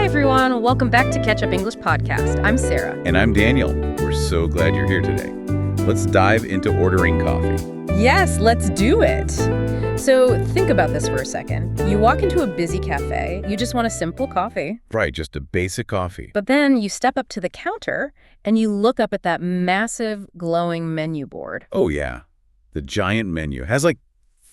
Hi, everyone. Welcome back to Catch Up English Podcast. I'm Sarah. And I'm Daniel. We're so glad you're here today. Let's dive into ordering coffee. Yes, let's do it. So think about this for a second. You walk into a busy cafe. You just want a simple coffee. Right, just a basic coffee. But then you step up to the counter and you look up at that massive glowing menu board. Oh, yeah. The giant menu has like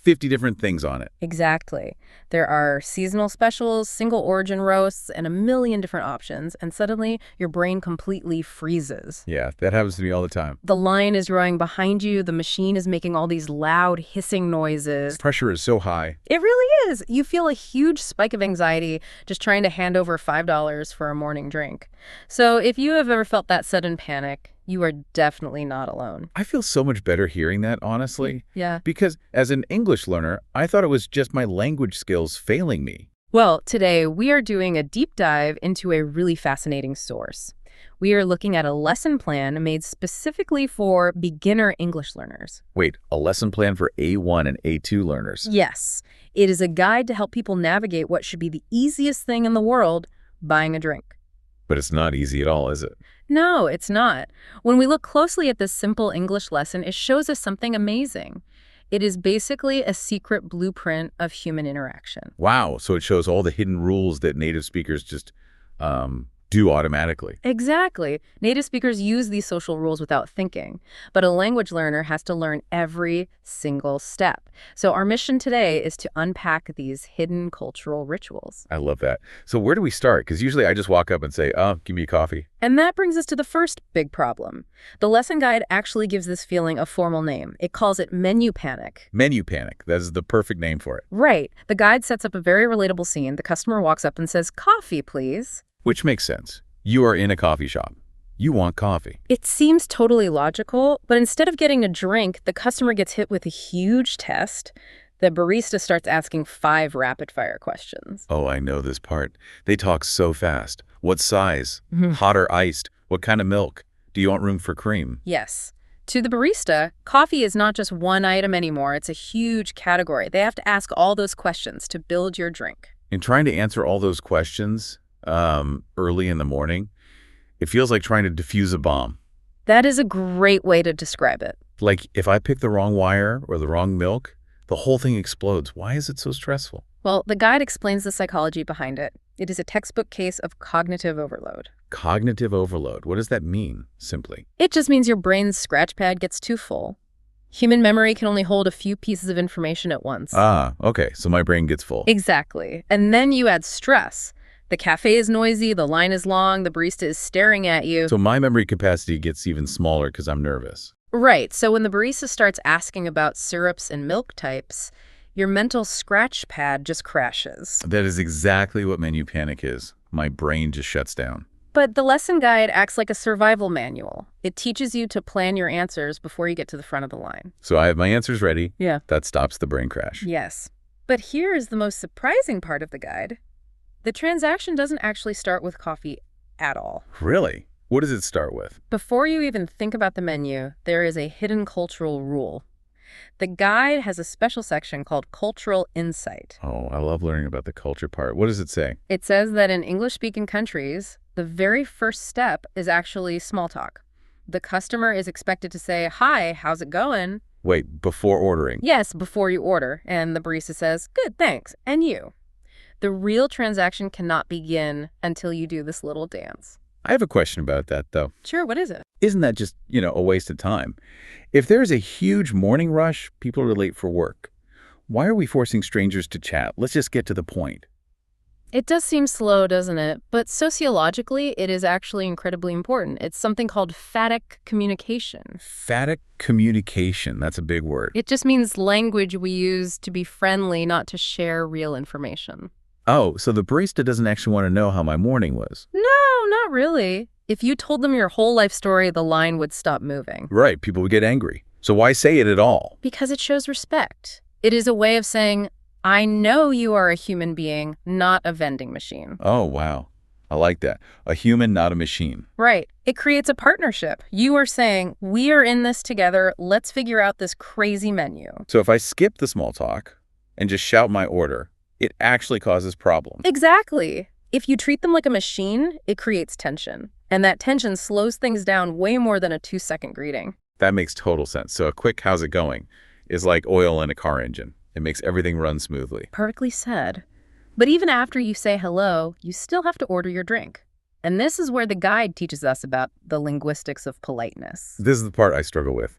50 different things on it. Exactly. There are seasonal specials, single origin roasts, and a million different options. And suddenly your brain completely freezes. Yeah, that happens to me all the time. The line is growing behind you. The machine is making all these loud hissing noises. Pressure is so high. It really is. You feel a huge spike of anxiety just trying to hand over $5 for a morning drink. So if you have ever felt that sudden panic, you are definitely not alone. I feel so much better hearing that, honestly. Yeah. Because as an English learner, I thought it was just my language skills failing me. Well, today we are doing a deep dive into a really fascinating source. We are looking at a lesson plan made specifically for beginner English learners. Wait, a lesson plan for A1 and A2 learners? Yes. It is a guide to help people navigate what should be the easiest thing in the world, buying a drink. But it's not easy at all, is it? No, it's not. When we look closely at this simple English lesson, it shows us something amazing. It is basically a secret blueprint of human interaction. Wow, so it shows all the hidden rules that native speakers just do automatically. Exactly. Native speakers use these social rules without thinking, but a language learner has to learn every single step. So our mission today is to unpack these hidden cultural rituals. I love that. So where do we start? Because usually I just walk up and say, oh, give me a coffee. And that brings us to the first big problem. The lesson guide actually gives this feeling a formal name. It calls it menu panic. Menu panic. That is the perfect name for it. Right. The guide sets up a very relatable scene. The customer walks up and says, "Coffee, please." Which makes sense. You are in a coffee shop. You want coffee. It seems totally logical, but instead of getting a drink, the customer gets hit with a huge test. The barista starts asking 5 rapid-fire questions. Oh, I know this part. They talk so fast. What size? Hot or iced? What kind of milk? Do you want room for cream? Yes. To the barista, coffee is not just one item anymore. It's a huge category. They have to ask all those questions to build your drink. In trying to answer all those questions early in the morning, it feels like trying to defuse a bomb. That is a great way to describe it. Like if I pick the wrong wire or the wrong milk, the whole thing explodes. Why is it so stressful? Well, the guide explains the psychology behind it. It is a textbook case of cognitive overload. Cognitive overload. What does that mean, simply? It just means your brain's scratch pad gets too full. Human memory can only hold a few pieces of information at once. Ah, okay. So my brain gets full. Exactly. And then you add stress. The cafe is noisy, the line is long, the barista is staring at you. So my memory capacity gets even smaller because I'm nervous. Right. So when the barista starts asking about syrups and milk types, your mental scratch pad just crashes. That is exactly what menu panic is. My brain just shuts down. But the lesson guide acts like a survival manual. It teaches you to plan your answers before you get to the front of the line. So I have my answers ready. Yeah. That stops the brain crash. Yes. But here is the most surprising part of the guide. The transaction doesn't actually start with coffee at all. Really? What does it start with? Before you even think about the menu, there is a hidden cultural rule. The guide has a special section called Cultural Insight. Oh, I love learning about the culture part. What does it say? It says that in English-speaking countries, the very first step is actually small talk. The customer is expected to say, "Hi, how's it going?" Wait, before ordering? Yes, before you order. And the barista says, "Good, thanks. And you?" The real transaction cannot begin until you do this little dance. I have a question about that, though. Sure, what is it? Isn't that just, a waste of time? If there's a huge morning rush, people are late for work. Why are we forcing strangers to chat? Let's just get to the point. It does seem slow, doesn't it? But sociologically, it is actually incredibly important. It's something called phatic communication. Phatic communication, that's a big word. It just means language we use to be friendly, not to share real information. Oh, so the barista doesn't actually want to know how my morning was. No, not really. If you told them your whole life story, the line would stop moving. Right, people would get angry. So why say it at all? Because it shows respect. It is a way of saying, I know you are a human being, not a vending machine. Oh, wow. I like that. A human, not a machine. Right. It creates a partnership. You are saying, we are in this together. Let's figure out this crazy menu. So if I skip the small talk and just shout my order, it actually causes problems. Exactly. If you treat them like a machine, it creates tension. And that tension slows things down way more than a 2-second greeting. That makes total sense. So a quick "how's it going" is like oil in a car engine. It makes everything run smoothly. Perfectly said. But even after you say hello, you still have to order your drink. And this is where the guide teaches us about the linguistics of politeness. This is the part I struggle with.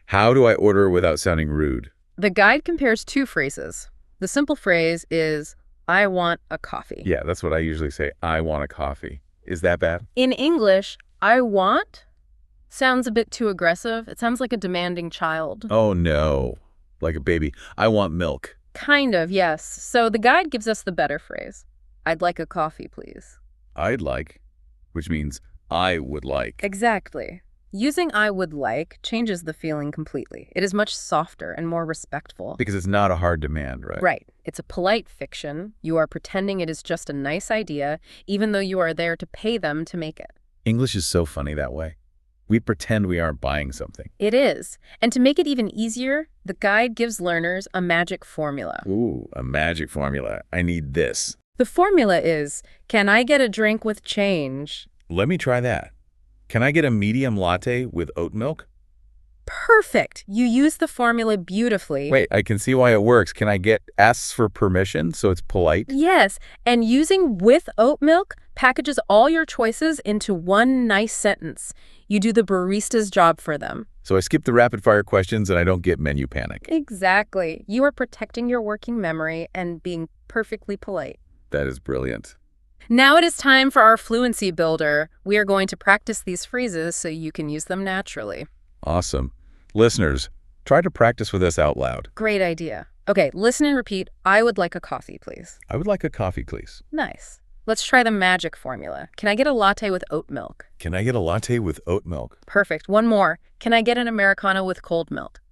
How do I order without sounding rude? The guide compares two phrases. The simple phrase is, I want a coffee. Yeah, that's what I usually say. I want a coffee. Is that bad? In English, I want sounds a bit too aggressive. It sounds like a demanding child. Oh, no. Like a baby. I want milk. Kind of, yes. So the guide gives us the better phrase. I'd like a coffee, please. I'd like, which means I would like. Exactly. Using I would like changes the feeling completely. It is much softer and more respectful. Because it's not a hard demand, right? Right. It's a polite fiction. You are pretending it is just a nice idea, even though you are there to pay them to make it. English is so funny that way. We pretend we aren't buying something. It is. And to make it even easier, the guide gives learners a magic formula. Ooh, a magic formula. I need this. The formula is, can I get a drink with change? Let me try that. Can I get a medium latte with oat milk? Perfect. You use the formula beautifully. Wait, I can see why it works. Can I get asks for permission so it's polite? Yes, and using with oat milk packages all your choices into one nice sentence. You do the barista's job for them. So I skip the rapid-fire questions and I don't get menu panic. Exactly. You are protecting your working memory and being perfectly polite. That is brilliant. Now it is time for our fluency builder. We are going to practice these phrases so you can use them naturally. Awesome. Listeners, try to practice with us out loud. Great idea. Okay, listen and repeat. I would like a coffee, please. I would like a coffee, please. Nice. Let's try the magic formula. Can I get a latte with oat milk? Can I get a latte with oat milk? Perfect. One more. Can I get an Americano with cold milk?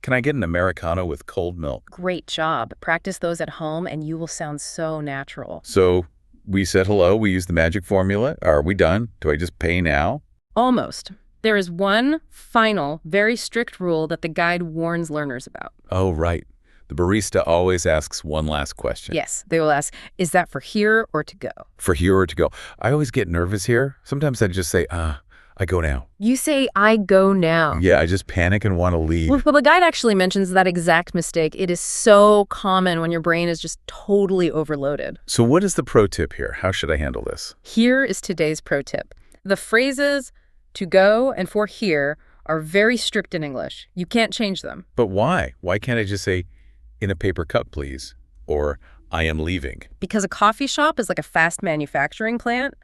Can I get an Americano with cold milk? Great job. Practice those at home and you will sound so natural. So we said hello. We used the magic formula. Are we done? Do I just pay now? Almost. There is one final, very strict rule that the guide warns learners about. Oh, right. The barista always asks one last question. Yes, they will ask, is that for here or to go? For here or to go. I always get nervous here. Sometimes I just say, I go now. You say, I go now. Yeah, I just panic and want to leave. Well, the guide actually mentions that exact mistake. It is so common when your brain is just totally overloaded. So what is the pro tip here? How should I handle this? Here is today's pro tip. The phrases to go and for here are very strict in English. You can't change them. But why? Why can't I just say, in a paper cup, please? Or, I am leaving? Because a coffee shop is like a fast manufacturing plant.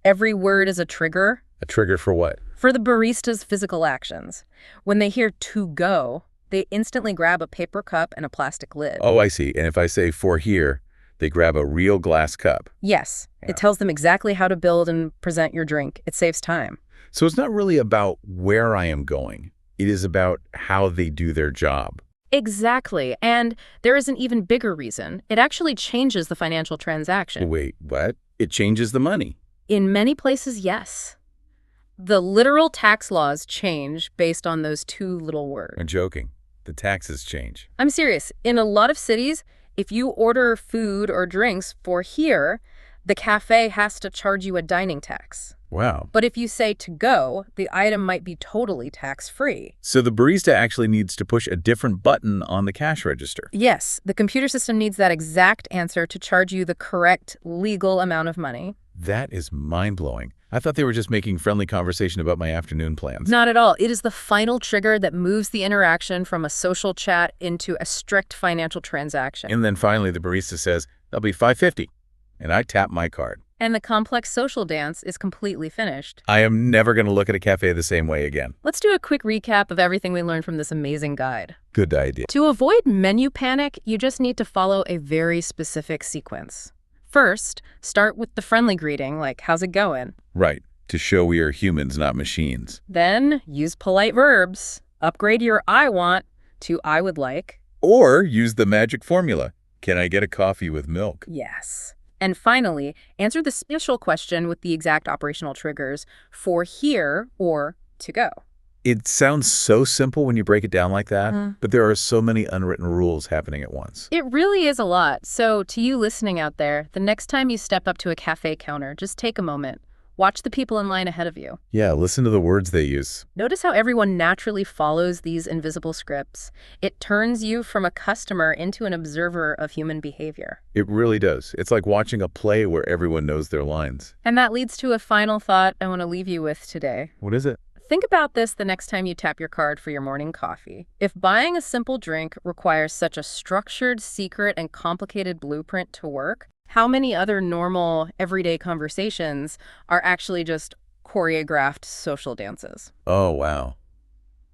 Every word is a trigger. A trigger for what? For the barista's physical actions. When they hear to go, they instantly grab a paper cup and a plastic lid. Oh, I see. And if I say for here, they grab a real glass cup. Yes. Yeah. It tells them exactly how to build and present your drink. It saves time. So it's not really about where I am going. It is about how they do their job. Exactly. And there is an even bigger reason. It actually changes the financial transaction. Wait, what? It changes the money. In many places, yes. The literal tax laws change based on those two little words. I'm joking. The taxes change. I'm serious. In a lot of cities, if you order food or drinks for here, the cafe has to charge you a dining tax. Wow. But if you say to go, the item might be totally tax-free. So the barista actually needs to push a different button on the cash register. Yes, the computer system needs that exact answer to charge you the correct legal amount of money. That is mind-blowing. I thought they were just making friendly conversation about my afternoon plans. Not at all. It is the final trigger that moves the interaction from a social chat into a strict financial transaction. And then finally the barista says, that'll be $5.50. And I tap my card. And the complex social dance is completely finished. I am never going to look at a cafe the same way again. Let's do a quick recap of everything we learned from this amazing guide. Good idea. To avoid menu panic, you just need to follow a very specific sequence. First, start with the friendly greeting, like, how's it going? Right. To show we are humans, not machines. Then, use polite verbs. Upgrade your I want to I would like. Or use the magic formula. Can I get a coffee with milk? Yes. And finally, answer the special question with the exact operational triggers for here or to go. It sounds so simple when you break it down like that, but there are so many unwritten rules happening at once. It really is a lot. So to you listening out there, the next time you step up to a cafe counter, just take a moment. Watch the people in line ahead of you. Yeah, listen to the words they use. Notice how everyone naturally follows these invisible scripts. It turns you from a customer into an observer of human behavior. It really does. It's like watching a play where everyone knows their lines. And that leads to a final thought I want to leave you with today. What is it? Think about this the next time you tap your card for your morning coffee. If buying a simple drink requires such a structured, secret, and complicated blueprint to work, how many other normal, everyday conversations are actually just choreographed social dances? Oh, wow.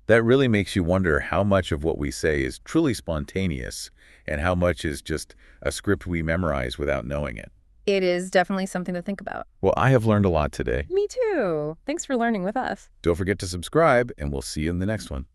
That really makes you wonder how much of what we say is truly spontaneous and how much is just a script we memorize without knowing it. It is definitely something to think about. Well, I have learned a lot today. Me too. Thanks for learning with us. Don't forget to subscribe, and we'll see you in the next one.